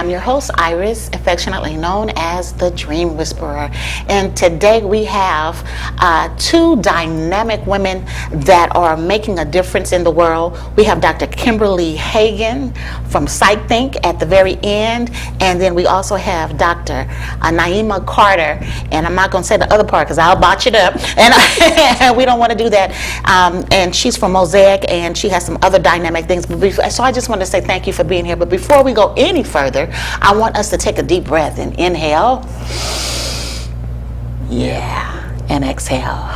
I'm your host, Iris, affectionately known as the Dream Whisperer. And today we have two dynamic women that are making a difference in the world. We have Dr. Kimberly Hagen from Psych at the very end, and then we also have Dr. Nyiema Carter, and I'm not going to say the other part because I'll botch it up, and we don't want to do that. And she's from Mosaic, and she has some other dynamic things. So I just want to say thank you for being here. But before we go any further, I want us to take a deep breath and inhale. Yeah, and exhale.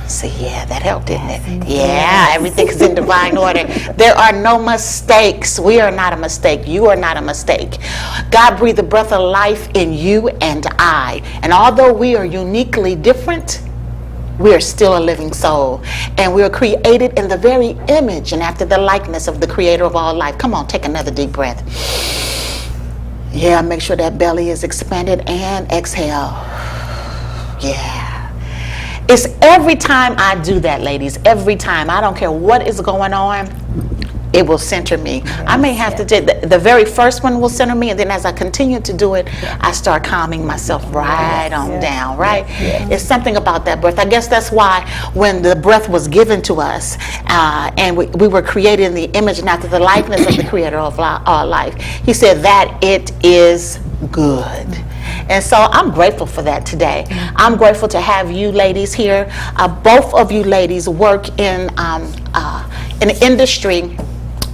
So yeah, that helped, didn't it? Yeah, everything is in divine order. There are no mistakes. We are not a mistake. You are not a mistake. God breathed the breath of life in you and I. And although we are uniquely different, we are still a living soul. And we are created in the very image and after the likeness of the creator of all life. Come on, take another deep breath. Yeah, make sure that belly is expanded and exhale. Yeah. It's every time I do that, ladies, every time. I don't care what is going on, it will center me. Yes, I may have to do the very first one will center me, and then as I continue to do it, I start calming myself right on down, right? It's something about that breath. I guess that's why when the breath was given to us, and we were created in the image and after the likeness of the creator of our life, he said that it is good. And so I'm grateful for that today. I'm grateful to have you ladies here. Both of you ladies work in an industry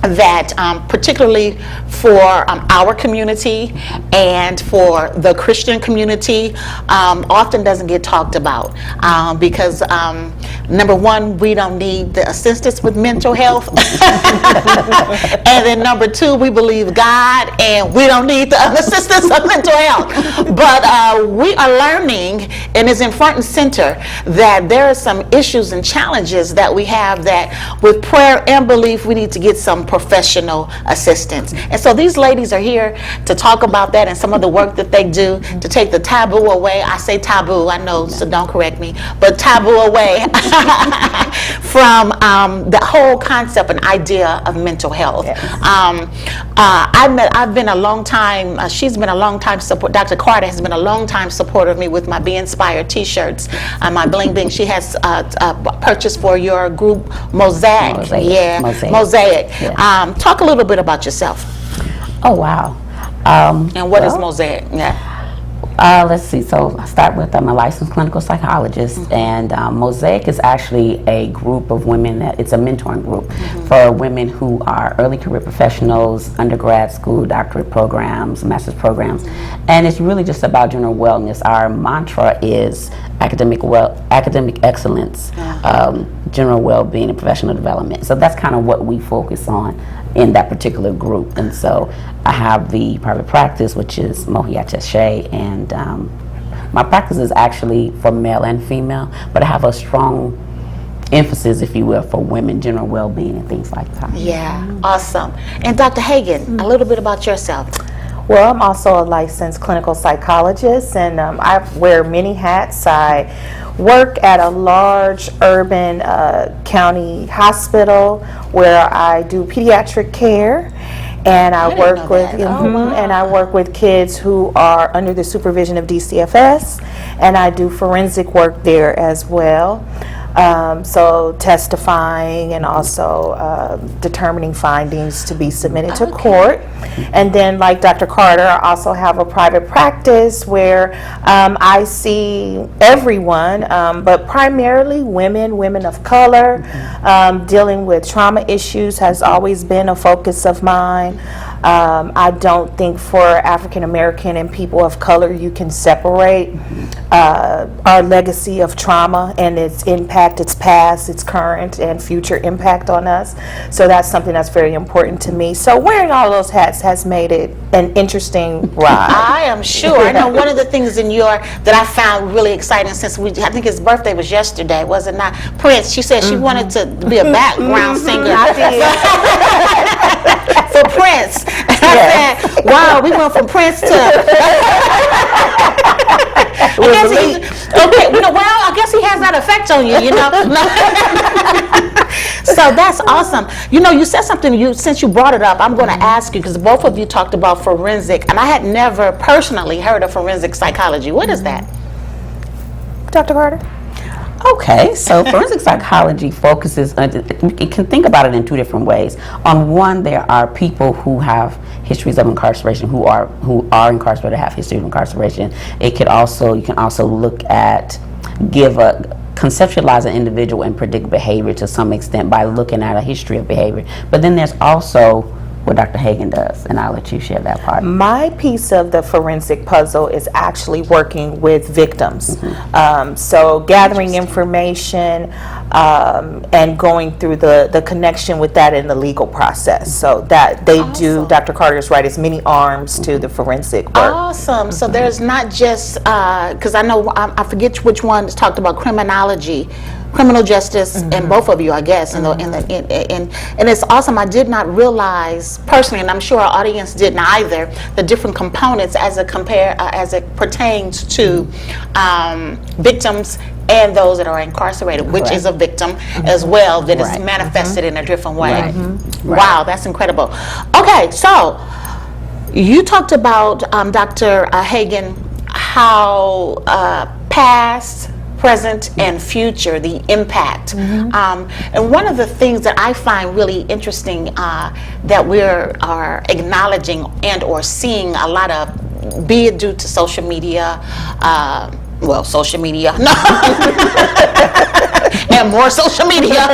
that particularly for our community and for the Christian community often doesn't get talked about because number one, we don't need the assistance with mental health, and then number two, we believe God and we don't need the assistance of mental health. But we are learning, and it's in front and center, that there are some issues and challenges that we have that with prayer and belief we need to get some professional assistance. And so these ladies are here to talk about that and some of the work that they do to take the taboo away. I say taboo, I know, so don't correct me, but taboo away from the whole concept and idea of mental health. Yes. I've been a long time, she's been a long time support, Dr. Carter has been a long time supporter of me with my Be Inspired t-shirts, my bling bling. She has purchased for your group Mosaic. Mosaic. Yes. Talk a little bit about yourself. Oh, wow. And what is Mosaic? Let's see. So I start with I'm a licensed clinical psychologist, and Mosaic is actually a group of women it's a mentoring group for women who are early career professionals, undergrad school, doctorate programs, master's programs, and it's really just about general wellness. Our mantra is academic excellence, general well-being, and professional development. So that's kind of what we focus on in that particular group. And so I have the private practice, which is Mohi Attaché, and my practice is actually for male and female, but I have a strong emphasis, if you will, for women, general well-being and things like that. Yeah, awesome. And Dr. Hagen, a little bit about yourself. Well, I'm also a licensed clinical psychologist, and I wear many hats. I work at a large urban county hospital where I do pediatric care, and I work with and I work with kids who are under the supervision of DCFS, and I do forensic work there as well. So testifying and also determining findings to be submitted to court. And then, like Dr. Carter, I also have a private practice where I see everyone, but primarily women of color. Dealing with trauma issues has always been a focus of mine. I don't think for African American and people of color you can separate our legacy of trauma and its impact, its past, its current, and future impact on us. So that's something that's very important to me. So wearing all those hats has made it an interesting ride. I am sure. I know one of the things in that I found really exciting since I think his birthday was yesterday, was it not? Prince, she said she wanted to be a background singer. I did. For Prince. I said, wow, we went from Prince to... I guess he has that effect on you, you know. So So that's awesome. You know, you said something, since you brought it up, I'm going to ask you, because both of you talked about forensic, and I had never personally heard of forensic psychology. What is that? Dr. Carter? Okay, so forensic psychology focuses on, you can think about it in two different ways. On one, there are people who have histories of incarceration, who are incarcerated, have history of incarceration. You can also look at, conceptualize an individual and predict behavior to some extent by looking at a history of behavior. But then there's also what Dr. Hagen does, and I'll let you share that part. My piece of the forensic puzzle is actually working with victims. So gathering information and going through the connection with that in the legal process. So that they do, Dr. Carter is right, as many arms to the forensic work. Awesome. So there's not just, because I know, I forget which one talked about criminology, criminal justice, and both of you, I guess, and it's awesome. I did not realize personally, and I'm sure our audience didn't either, the different components as it pertains to victims and those that are incarcerated, which is a victim as well, that is manifested in a different way. Wow, that's incredible. Okay, so you talked about, Dr. Hagen, how past, present, and future, the impact. And one of the things that I find really interesting that we are acknowledging and or seeing a lot of, be it due to social media, social media, and more social media,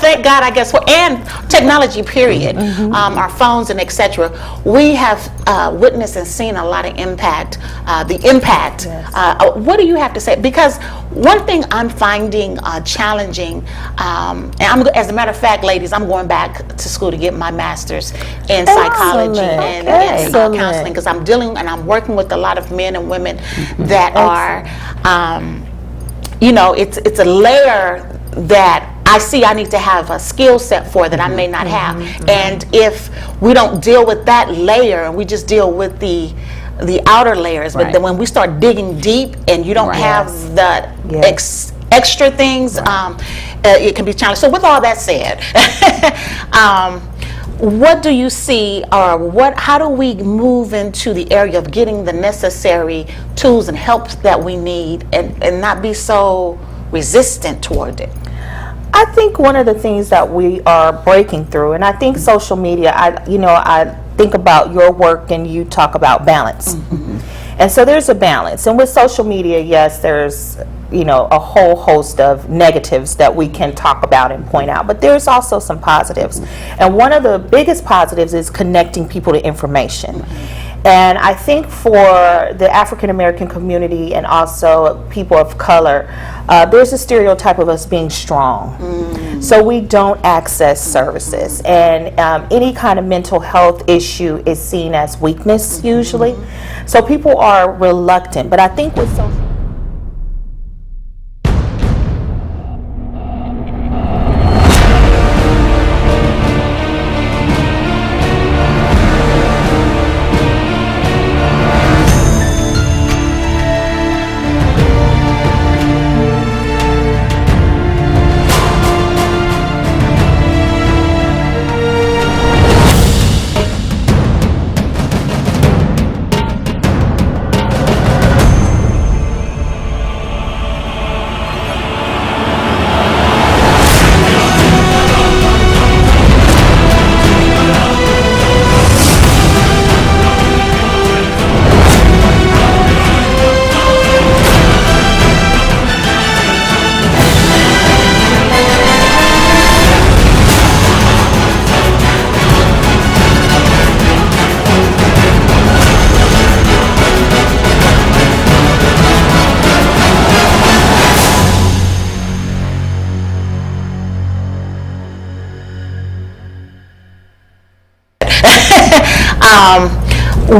thank God, I guess, and technology, period, our phones and etc. We have witnessed and seen a lot of impact, the impact. What do you have to say? Because one thing I'm finding challenging, and as a matter of fact, ladies, I'm going back to school to get my master's in psychology and counseling, because I'm dealing and I'm working with a lot of men and women that are, you know, it's a layer that I see I need to have a skill set for that I may not have. And if we don't deal with that layer and we just deal with the outer layers, but then when we start digging deep and you don't have the extra things, it can be challenging. So with all that said, what do you see, or how do we move into the area of getting the necessary tools and help that we need and not be so resistant toward it? I think one of the things that we are breaking through, and I think social media, I think about your work and you talk about balance. And so there's a balance. And with social media, yes, there's, a whole host of negatives that we can talk about and point out, but there's also some positives. And one of the biggest positives is connecting people to information. And I think for the African American community and also people of color, there's a stereotype of us being strong. So we don't access services. And any kind of mental health issue is seen as weakness usually. So people are reluctant. But I think with social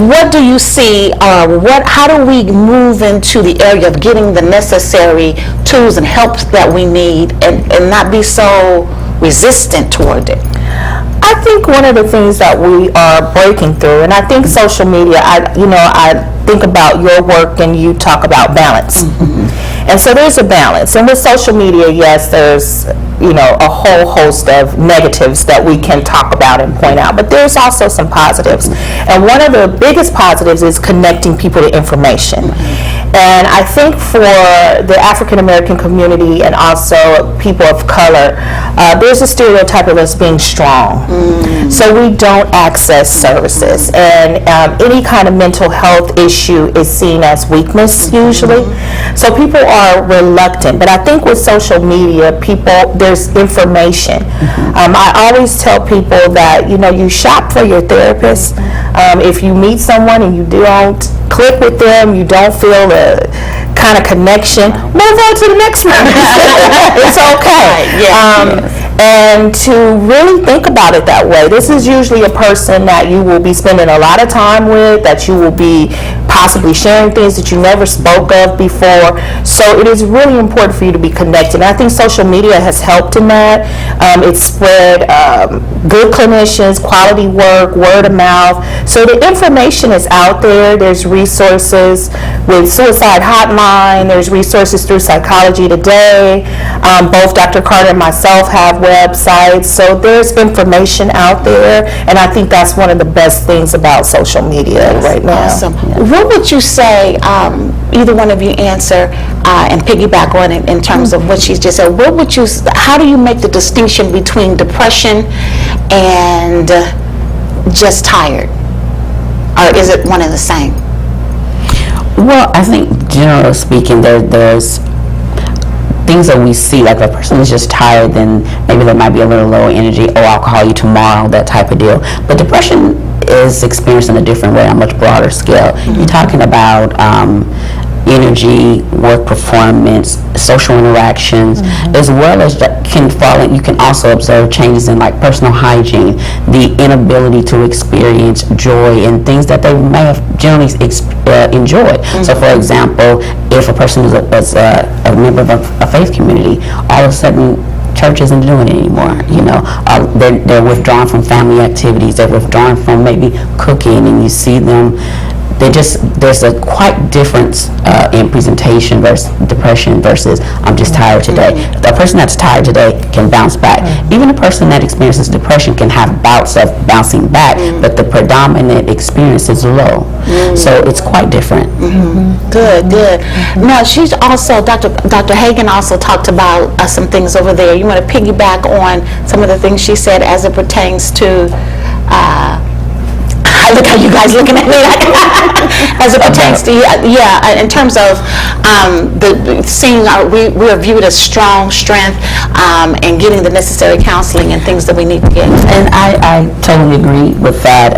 what do you see, how do we move into the area of getting the necessary tools and help that we need and not be so resistant toward it? I think one of the things that we are breaking through, and I think social media, I think about your work and you talk about balance. And so there's a balance. And with social media, yes, there's a whole host of negatives that we can talk about and point out, but there's also some positives. And one of the biggest positives is connecting people to information. And I think for the African American community and also people of color, there's a stereotype of us being strong. So we don't access services. And any kind of mental health issue is seen as weakness usually. So people are reluctant. But I think with social media, there's information. I always tell people that, you shop for your therapist. If you meet someone and you don't click with them, you don't feel the kind of connection, move on to the next one. It's okay. And to really think about it that way, this is usually a person that you will be spending a lot of time with, that you will be possibly sharing things that you never spoke of before. So it is really important for you to be connected. And I think social media has helped in that. It's spread good clinicians, quality work, word of mouth. So the information is out there. There's resources with Suicide Hotline. There's resources through Psychology Today. Both Dr. Carter and myself have websites. So there's information out there. And I think that's one of the best things about social media right now. Awesome. What would you say, either one of you answer and piggyback on it in terms of what she's just said, how do you make the distinction between depression and just tired? Or is it one and the same? Well, I think generally speaking, there's things that we see, like if a person is just tired, then maybe they might be a little low energy, I'll call you tomorrow, that type of deal. But depression is experienced in a different way, on a much broader scale. You're talking about energy, work performance, social interactions, as well as you can also observe changes in like personal hygiene, the inability to experience joy in things that they may have generally enjoyed. So for example, if a person is a member of a faith community, all of a sudden church isn't doing it anymore. They're withdrawn from family activities, they're withdrawn from maybe cooking, and you see them, there's a quite difference in presentation versus depression versus I'm just tired today. The person that's tired today can bounce back. Even a person that experiences depression can have bouts of bouncing back, but the predominant experience is low. So it's quite different. Good. Now, she's also, Dr. Hagen also talked about some things over there. You want to piggyback on some of the things she said as it pertains to look how you guys looking at me as it pertains to in terms of we're viewed as strong strength and getting the necessary counseling and things that we need to get. And I totally agree with that.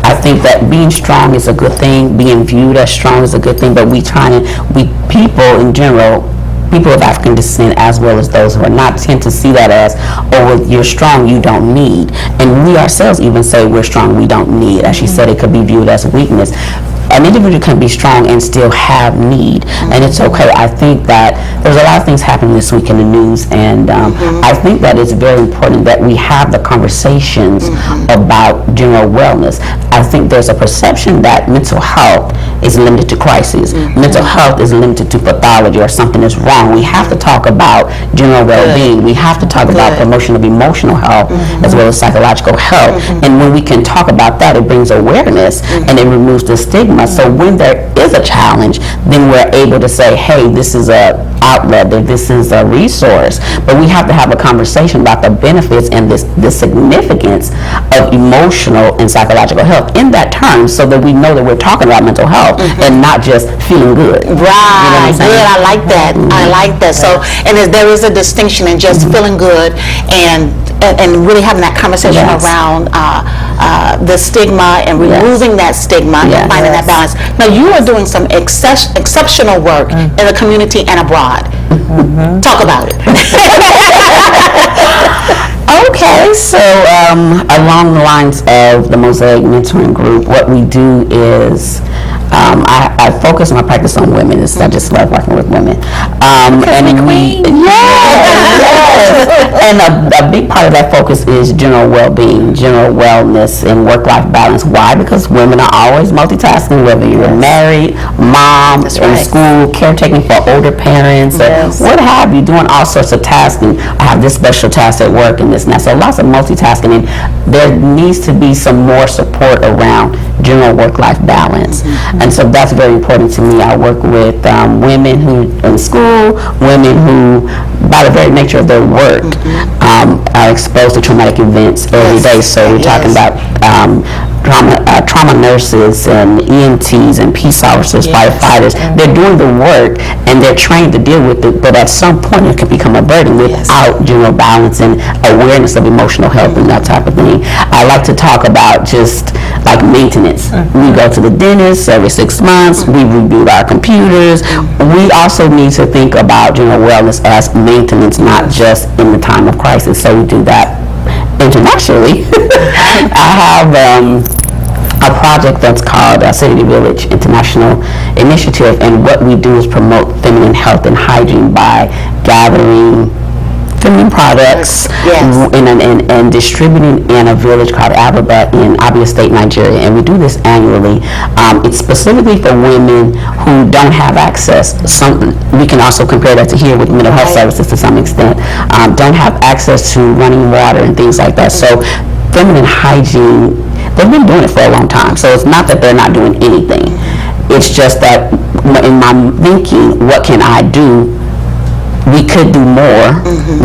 I think that being strong is a good thing, being viewed as strong is a good thing, but people in general, people of African descent as well as those who are not, tend to see that as, you're strong, you don't need. And we ourselves even say we're strong, we don't need. As she said, it could be viewed as weakness. An individual can be strong and still have need, and it's okay. I think that there's a lot of things happening this week in the news, and I think that it's very important that we have the conversations about general wellness. I think there's a perception that mental health is limited to crises. Mental health is limited to pathology or something is wrong. We have to talk about general well-being. We have to talk about promotion of emotional health as well as psychological health. And when we can talk about that, it brings awareness and it removes the stigma. So when there is a challenge, then we're able to say, hey, this is an outlet, that this is a resource. But we have to have a conversation about the benefits and the significance of emotional and psychological health in that term, so that we know that we're talking about mental health and not just feeling good. Right, good. I like that. I like that. So, and there is a distinction in just feeling good and really having that conversation around the stigma and removing that stigma and finding that balance. Now, you are doing some exceptional work in the community and abroad. Talk about it. Okay, so along the lines of the Mosaic Mentoring Group, what we do is I focus my practice on women. I just love working with women. And And a big part of that focus is general well-being, general wellness, and work-life balance. Why? Because women are always multitasking, whether you're married, mom, in school, caretaking for older parents, or what have you, doing all sorts of tasking. I have this special task at work and this and that. So lots of multitasking, and there needs to be some more support around general work-life balance. And so that's very important to me. I work with women who in school, women who, by the very nature of their work, are exposed to traumatic events every day. So we're talking about trauma nurses and EMTs and peace officers, firefighters. They're doing the work and they're trained to deal with it, but at some point it can become a burden without general balance and awareness of emotional health and that type of thing. I like to talk about just like maintenance. We go to the dentist every 6 months. We reboot our computers. We also need to think about general wellness as maintenance, not just in the time of crisis. So we do that internationally. I have a project that's called City to Village International Initiative, and what we do is promote feminine health and hygiene by gathering feminine products and distributing in a village called Ababa in Abia State, Nigeria. And we do this annually. It's specifically for women who don't have access. We can also compare that to here with mental health services to some extent. Don't have access to running water and things like that. So feminine hygiene, they've been doing it for a long time. So it's not that they're not doing anything. It's just that in my thinking, what can I do? We could do more.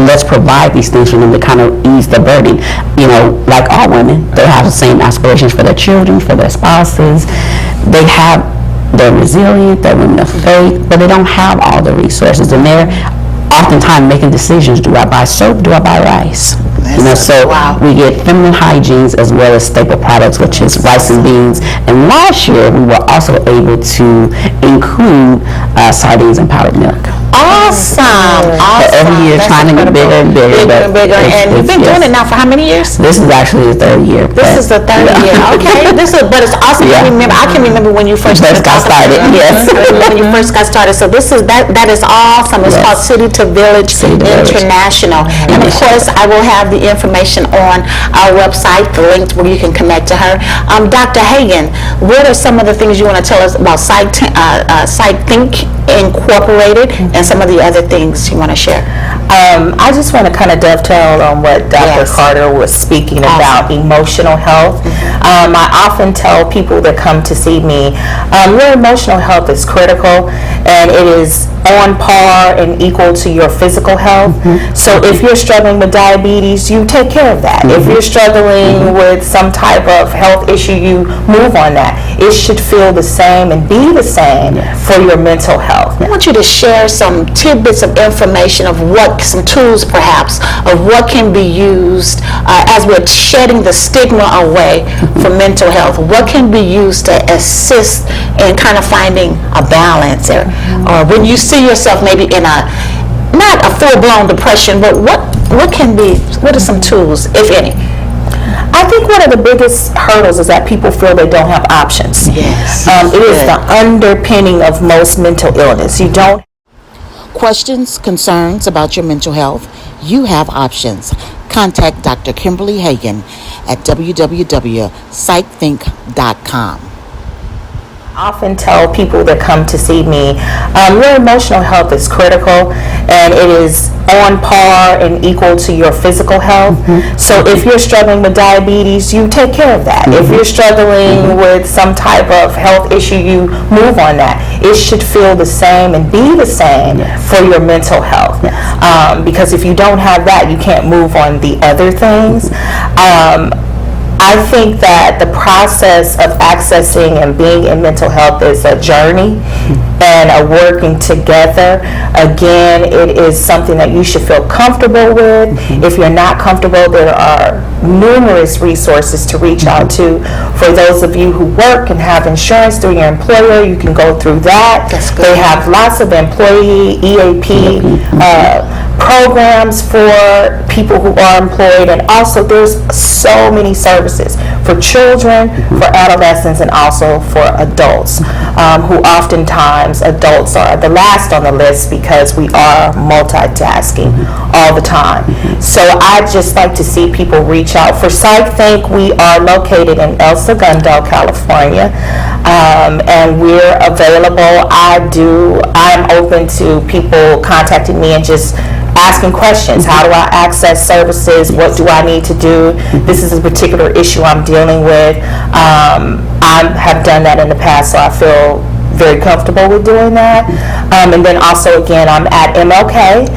Let's provide these things for them to kind of ease the burden. You know, like all women, they have the same aspirations for their children, for their spouses. They're resilient, they're women of faith, but they don't have all the resources. And they're oftentimes making decisions. Do I buy soap? Do I buy rice? We get feminine hygienes as well as staple products, which is rice and beans. And last year, we were also able to include sardines and powdered milk. Awesome. Every year, trying to get bigger and bigger. And you've been doing it now for how many years? This is actually the third year. This is the third year. Okay. But it's awesome. I can remember when you first got started. Yes. When you first got started. So this is that is awesome. It's called City to Village International. And of course, I will have the information on our website, the links where you can connect to her. Dr. Hagen, what are some of the things you want to tell us about Psych Think Incorporated and some of the other things you want to share? I just want to kind of dovetail on what Dr. Carter was speaking about, emotional health. I often tell people that come to see me, your emotional health is critical and it is on par and equal to your physical health. So if you're struggling with diabetes, you take care of that. If you're struggling with some type of health issue, you move on that. It should feel the same and be the same for your mental health. I want you to share some tidbits of information of some tools perhaps, of what can be used as we're shedding the stigma away from mental health. What can be used to assist in kind of finding a balance, or when you see yourself maybe in not a full-blown depression, but what are some tools, if any? I think one of the biggest hurdles is that people feel they don't have options. Yes. It is the underpinning of most mental illness. You don't. Questions, concerns about your mental health? You have options. Contact Dr. Kimberly Hagen at www.psychthink.com. I often tell people that come to see me, your emotional health is critical and it is on par and equal to your physical health. So if you're struggling with diabetes, you take care of that. If you're struggling with some type of health issue, you move on that. It should feel the same and be the same for your mental health. Because if you don't have that, you can't move on the other things. I think that the process of accessing and being in mental health is a journey and a working together. Again, it is something that you should feel comfortable with. If you're not comfortable, there are numerous resources to reach out to. For those of you who work and have insurance through your employer, you can go through that. That's good. They have lots of employee EAP programs for people who are employed, and also there's so many services for children, for adolescents, and also for adults who oftentimes times adults are the last on the list because we are multitasking all the time. So I just like to see people reach out. For Psych Think, we are located in El Segundo, California, and we're available. I'm open to people contacting me and just asking questions. How do I access services? What do I need to do? This is a particular issue I'm dealing with. I have done that in the past, so I feel very comfortable with doing that. And then also, again, I'm at MLK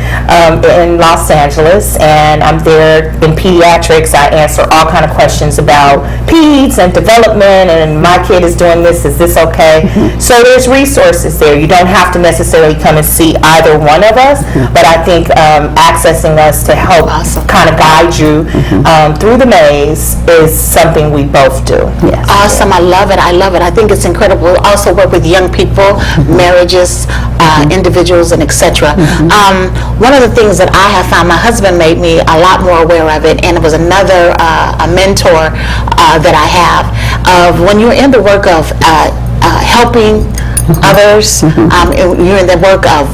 in Los Angeles, and I'm there in pediatrics. I answer all kind of questions about peds and development, and my kid is doing this, is this okay? So there's resources there. You don't have to necessarily come and see either one of us, but I think accessing us to help kind of guide you through the maze is something we both do. Yes. Awesome. I love it. I love it. I think it's incredible. Also work with young people, marriages, individuals, and etc. One of the things that I have found, my husband made me a lot more aware of it, and it was another a mentor that I have, of when you're in the work of helping others, you're in the work of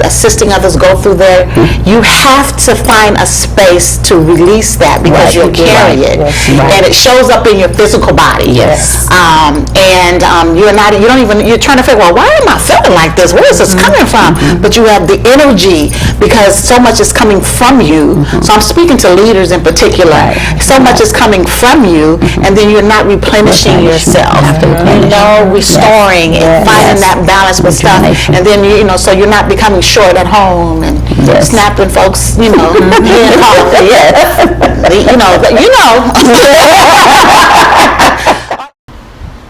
assisting others go through there, you have to find a space to release that, because you'll carry it, and it shows up in your physical body. And you're trying to figure, well, why am I feeling like this? Where is this coming from? But you have the energy, because so much is coming from you. So I'm speaking to leaders in particular. So much is coming from you, and then you're not replenishing yourself. Restoring and finding that balance with stuff, and then so you're not becoming short at home and snapping folks,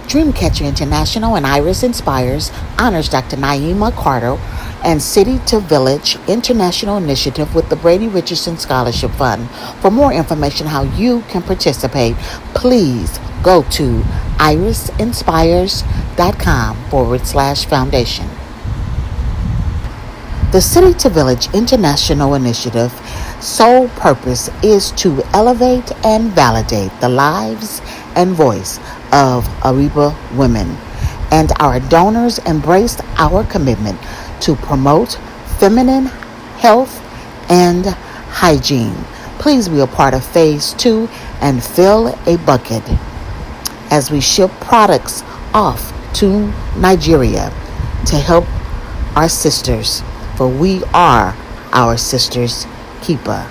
Dreamcatcher International and Iris Inspires honors Dr. Nyiema Carter and City to Village International Initiative with the Brady Richardson Scholarship Fund. For more information how you can participate, please go to irisinspires.com/foundation. The City to Village International Initiative sole purpose is to elevate and validate the lives and voice of Ariba women, and our donors embraced our commitment to promote feminine health and hygiene. Please be a part of Phase 2 and fill a bucket as we ship products off to Nigeria to help our sisters, for we are our sisters' keeper.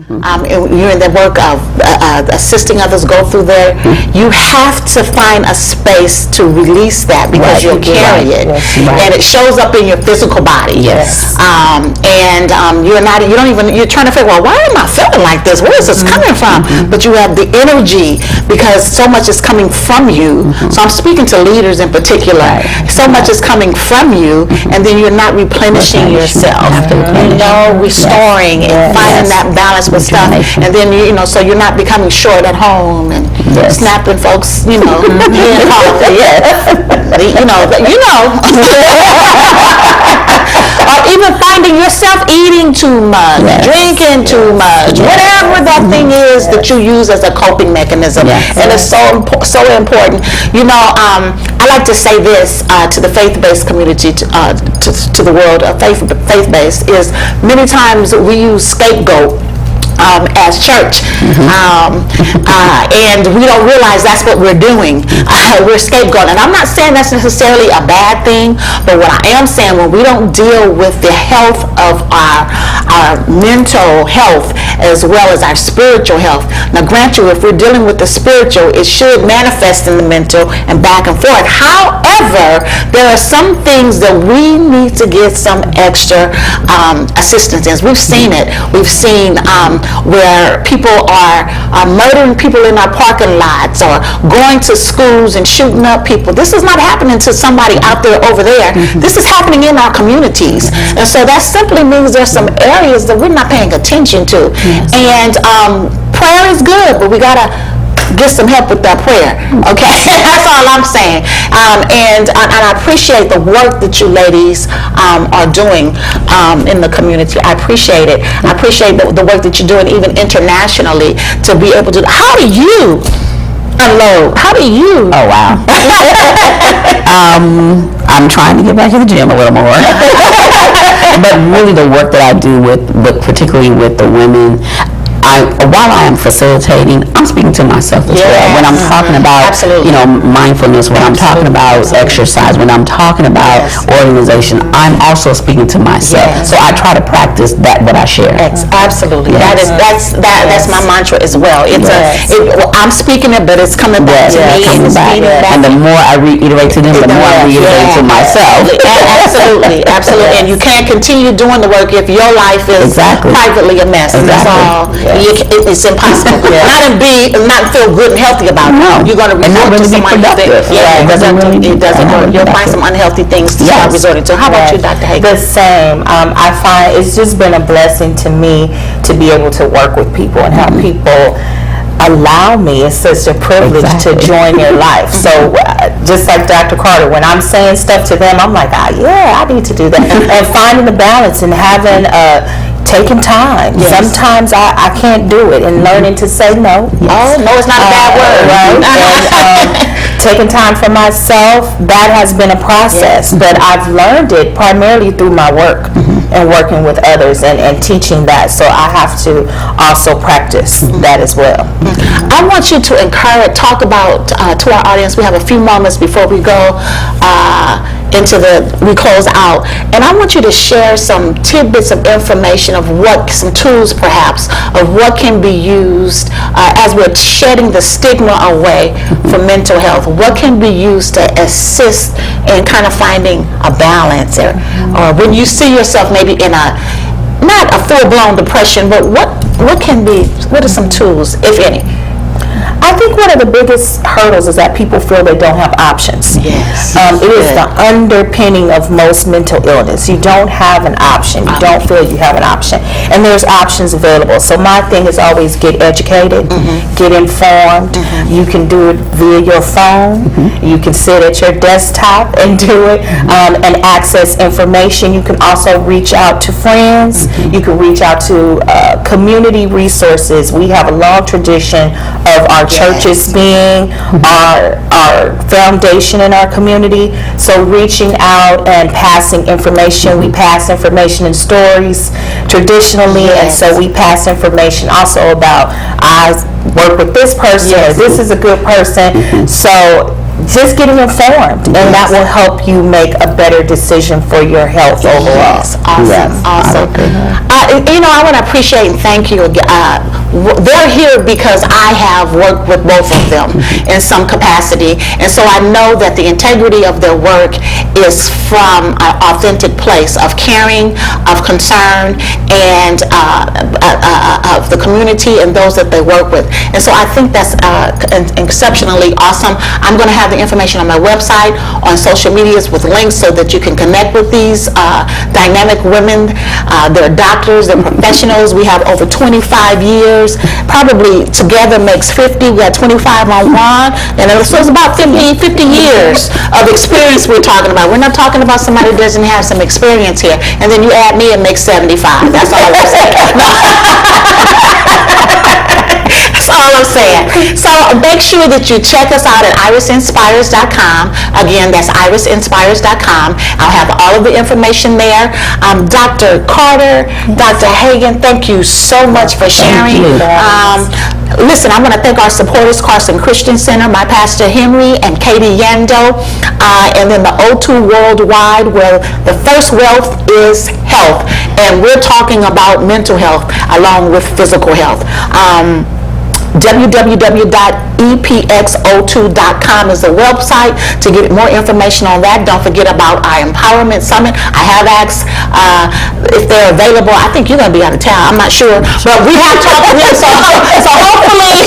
You're in the work of assisting others go through there, you have to find a space to release that, because you'll carry it, and it shows up in your physical body. And you're trying to figure, well, why am I feeling like this? Where is this coming from? But you have the energy, because so much is coming from you. So I'm speaking to leaders in particular. So much is coming from you, and then you're not replenishing yourself. Restoring and finding that balance with stuff, and then so you're not becoming short at home and snapping folks, or even finding yourself eating too much, drinking too much, whatever that thing is that you use as a coping mechanism. And it's so important. I like to say this to the faith-based community, to the world of faith-based, is many times we use scapegoat as church, and we don't realize that's what we're doing. We're scapegoating, and I'm not saying that's necessarily a bad thing, but what I am saying, when we don't deal with the health of our mental health as well as our spiritual health. Now, grant you, if we're dealing with the spiritual, it should manifest in the mental and back and forth. However, there are some things that we need to get some extra assistance in. We've seen it. We've seen where people are murdering people in our parking lots, or going to schools and shooting up people. This is not happening to somebody out there over there. This is happening in our communities. And so that simply means there's some areas that we're not paying attention to. And prayer is good, but we got to get some help with that prayer, okay? That's all I'm saying. And I appreciate the work that you ladies are doing in the community. I appreciate it. I appreciate the work that you're doing even internationally, to be able to, how do you unload. How do you? Oh, wow. I'm trying to get back to the gym a little more. But really the work that I do with particularly with the women, while I am facilitating, I'm speaking to myself as well. When I'm talking about, mindfulness, when I'm talking about exercise, when I'm talking about organization, I'm also speaking to myself. So I try to practice what I share. Absolutely. That's my mantra as well. I'm speaking it, but it's coming back to me. And the more I reiterate to them, the more I reiterate to myself. Absolutely. And you can't continue doing the work if your life is privately a mess. That's all. It's impossible. Not feel good and healthy about it. No. You're going to resort to some unhealthy. It doesn't work. You'll find some unhealthy things to start resorting to. How about you, Dr. Hagen? The same. I find it's just been a blessing to me to be able to work with people and have people allow me. It's such a privilege to join their life. So just like Dr. Carter, when I'm saying stuff to them, I'm like, I need to do that. And finding the balance and having taking time. Sometimes I can't do it, and learning to say no. Oh, no, it's not a bad word. Right? And taking time for myself, that has been a process, but I've learned it primarily through my work and working with others and teaching that. So I have to also practice that as well. I want you to talk about to our audience. We have a few moments before we go we close out, and I want you to share some tidbits of information of some tools perhaps of what can be used as we're shedding the stigma away from mental health. What can be used to assist in kind of finding a balance, or when you see yourself maybe in not a full-blown depression, but what are some tools, if any? I think one of the biggest hurdles is that people feel they don't have options. Yes. It is the underpinning of most mental illness. You don't have an option. You don't feel you have an option. And there's options available. So my thing is always get educated, get informed. You can do it via your phone. You can sit at your desktop and do it and access information. You can also reach out to friends. You can reach out to community resources. We have a long tradition of our churches being our foundation in our community. So reaching out and passing information. We pass information in stories traditionally, and so we pass information also about I work with this person or this is a good person. So just getting informed, and that will help you make a better decision for your health overall. Awesome. I want to appreciate and thank you. They're here because I have worked with both of them in some capacity, and so I know that the integrity of their work is from an authentic place of caring, of concern, and of the community and those that they work with. And so I think that's exceptionally awesome. I'm going to have the information on my website, on social medias with links so that you can connect with these dynamic women. They're doctors, they're professionals. We have over 25 years. Probably together makes 50. We got 25 on one. And so it's about 50 years of experience we're talking about. We're not talking about somebody who doesn't have some experience here. And then you add me and make 75. That's all I'm saying. That's all I'm saying. So make sure that you check us out at irisinspires.com. Again, that's irisinspires.com. I'll have all of the information there. Dr. Carter, Dr. Hagen, thank you so much for sharing. Listen, I want to thank our supporters, Carson Christian Center, my pastor Henry and Katie Yando, and then the O2 Worldwide, where the first wealth is health, and we're talking about mental health along with physical health. www.epxo2.com is the website to get more information on that. Don't forget about our Empowerment Summit. I have asked if they're available. I think you're going to be out of town. I'm not sure. But we have talked to them, so hopefully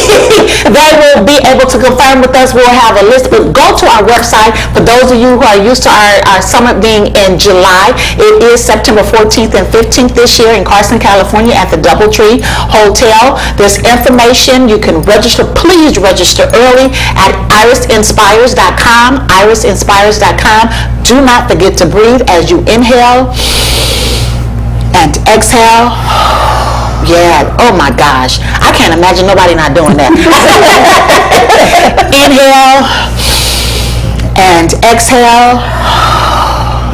they will be able to confirm with us. We'll have a list. But go to our website. For those of you who are used to our summit being in July, it is September 14th and 15th this year in Carson, California at the Doubletree Hotel. There's information. You can register. Please register early at irisinspires.com. irisinspires.com. Do not forget to breathe as you inhale and exhale. Yeah. Oh my gosh. I can't imagine nobody not doing that. Inhale and exhale.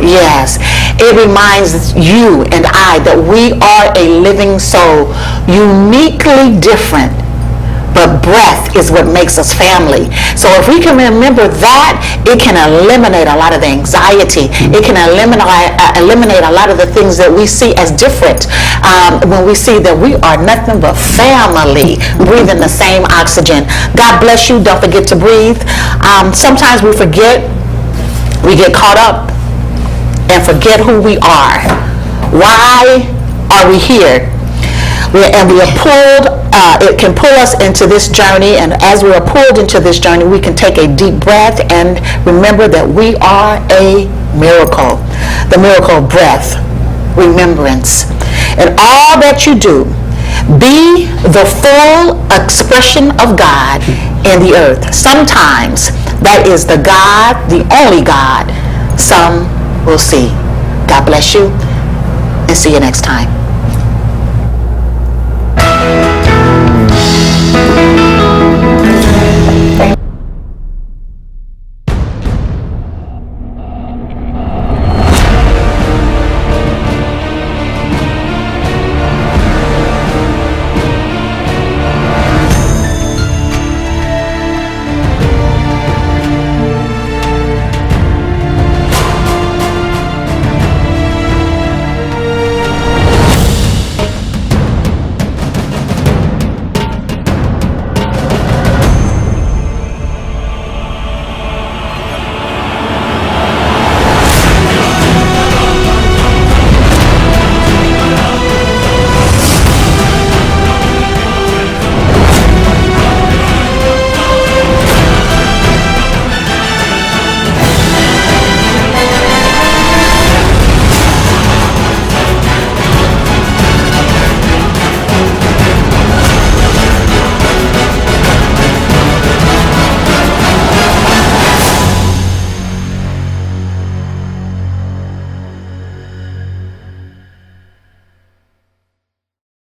Yes. It reminds you and I that we are a living soul, uniquely different. But breath is what makes us family. So if we can remember that, it can eliminate a lot of the anxiety. It can eliminate a lot of the things that we see as different when we see that we are nothing but family, breathing the same oxygen. God bless you. Don't forget to breathe. Sometimes we forget. We get caught up and forget who we are. Why are we here? And we are pulled, it can pull us into this journey, and as we are pulled into this journey, we can take a deep breath and remember that we are a miracle. The miracle of breath, remembrance. And all that you do, be the full expression of God in the earth. Sometimes that is the God, the only God, some will see. God bless you, and see you next time.